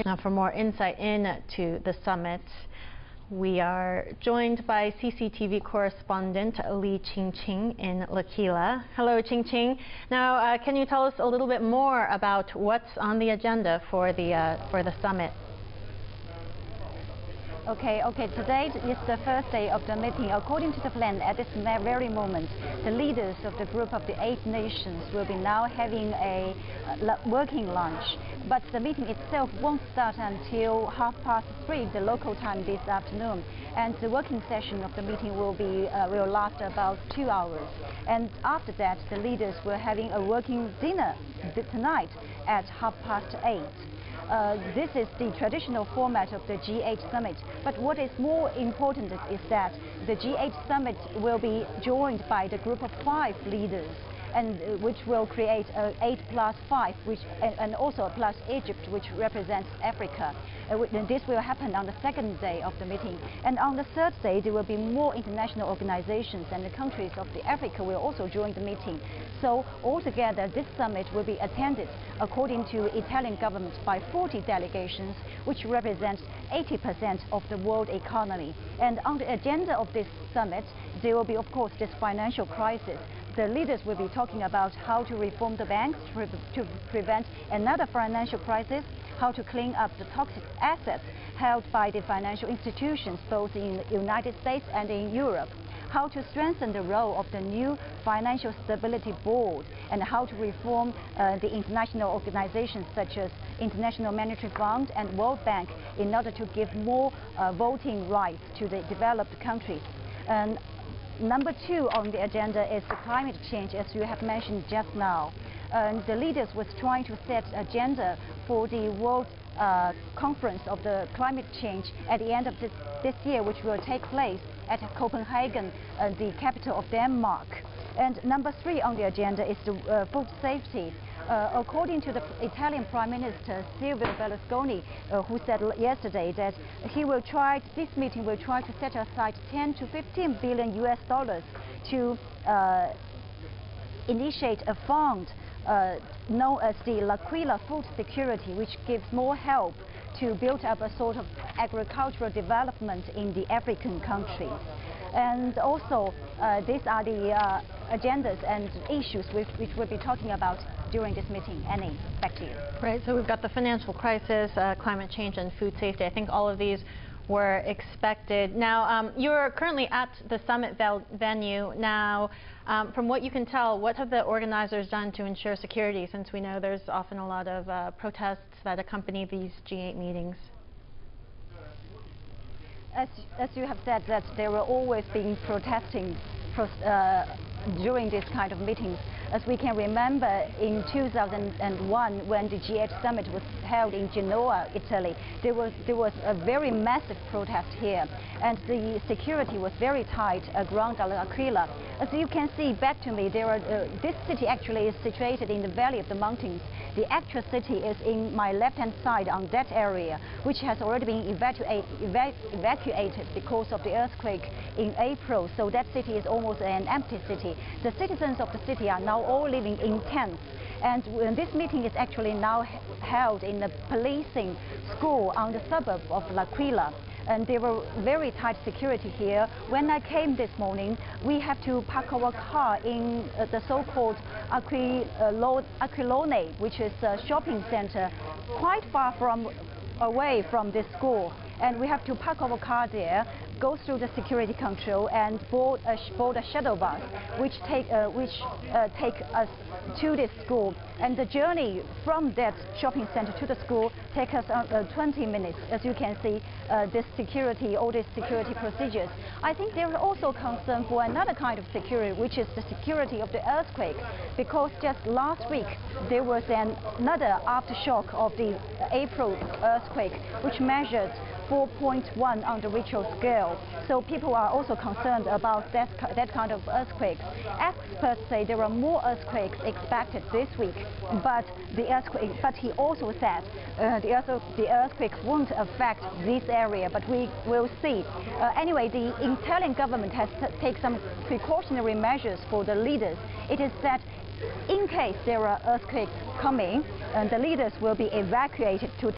Now, for more insight into the summit, we are joined by CCTV correspondent Li Qingqing in L'Aquila. Hello, Qingqing. Now, can you tell us a little bit more about what's on the agenda for the summit? Okay. Today is the first day of the meeting. According to the plan, at this very moment, the leaders of the group of the 8 nations will be now having a working lunch. But the meeting itself won't start until 3:30 the local time this afternoon. And the working session of the meeting will last about 2 hours. And after that, the leaders will having a working dinner tonight at 8:30. This is the traditional format of the G8 summit. But what is more important is that the G8 summit will be joined by the group of 5 leaders, and which will create 8+5, and also plus Egypt, which represents Africa. This will happen on the second day of the meeting. And on the third day, there will be more international organizations, and the countries of Africa will also join the meeting. So altogether, this summit will be attended, according to Italian government, by 40 delegations, which represent 80% of the world economy. And on the agenda of this summit, there will be, of course, this financial crisis. The leaders will be talking about how to reform the banks to prevent another financial crisis, how to clean up the toxic assets held by the financial institutions both in the United States and in Europe, how to strengthen the role of the new Financial Stability Board, and how to reform the international organizations such as International Monetary Fund and World Bank in order to give more voting rights to the developed countries. And Number 2 on the agenda is the climate change, as you have mentioned just now. The leaders was trying to set agenda for the World Conference of the Climate Change at the end of this year, which will take place at Copenhagen, the capital of Denmark. And number 3 on the agenda is the food safety. According to the Italian Prime Minister Silvio Berlusconi, who said yesterday that this meeting will try to set aside 10 to 15 billion US dollars to initiate a fund known as the L'Aquila Food Security, which gives more help to build up a sort of agricultural development in the African countries. And also, these are the agendas and issues which we'll be talking about during this meeting. Annie, back to you. Right, so we've got the financial crisis, climate change, and food safety. I think all of these were expected. Now, you're currently at the summit venue. Now, from what you can tell, what have the organizers done to ensure security, since we know there's often a lot of protests that accompany these G8 meetings? As you have said, that there were always been protesting during this kind of meetings. As we can remember, in 2001, when the G8 summit was held in Genoa, Italy, there was a very massive protest here, and the security was very tight around L'Aquila. As you can see back to me, this city actually is situated in the valley of the mountains. The actual city is in my left-hand side on that area, which has already been evacuated because of the earthquake in April. So that city is almost an empty city. The citizens of the city are now all living in tents. And this meeting is actually now held in the policing school on the suburb of L'Aquila. And there were very tight security here. When I came this morning, we have to park our car in the so-called Aquilone, which is a shopping center quite far away from this school. And we have to park our car there, go through the security control, and board a shuttle bus, which take us to this school. And the journey from that shopping center to the school takes us 20 minutes. As you can see, all these security procedures. I think there is also concern for another kind of security, which is the security of the earthquake, because just last week there was another aftershock of the April earthquake, which measured 4.1 on the Richter scale. So people are also concerned about that kind of earthquakes. Experts say there are more earthquakes expected this week, but he also said the earthquake won't affect this area, but we will see. Anyway, the Italian government has taken some precautionary measures for the leaders. It is that in case there are earthquakes coming, the leaders will be evacuated to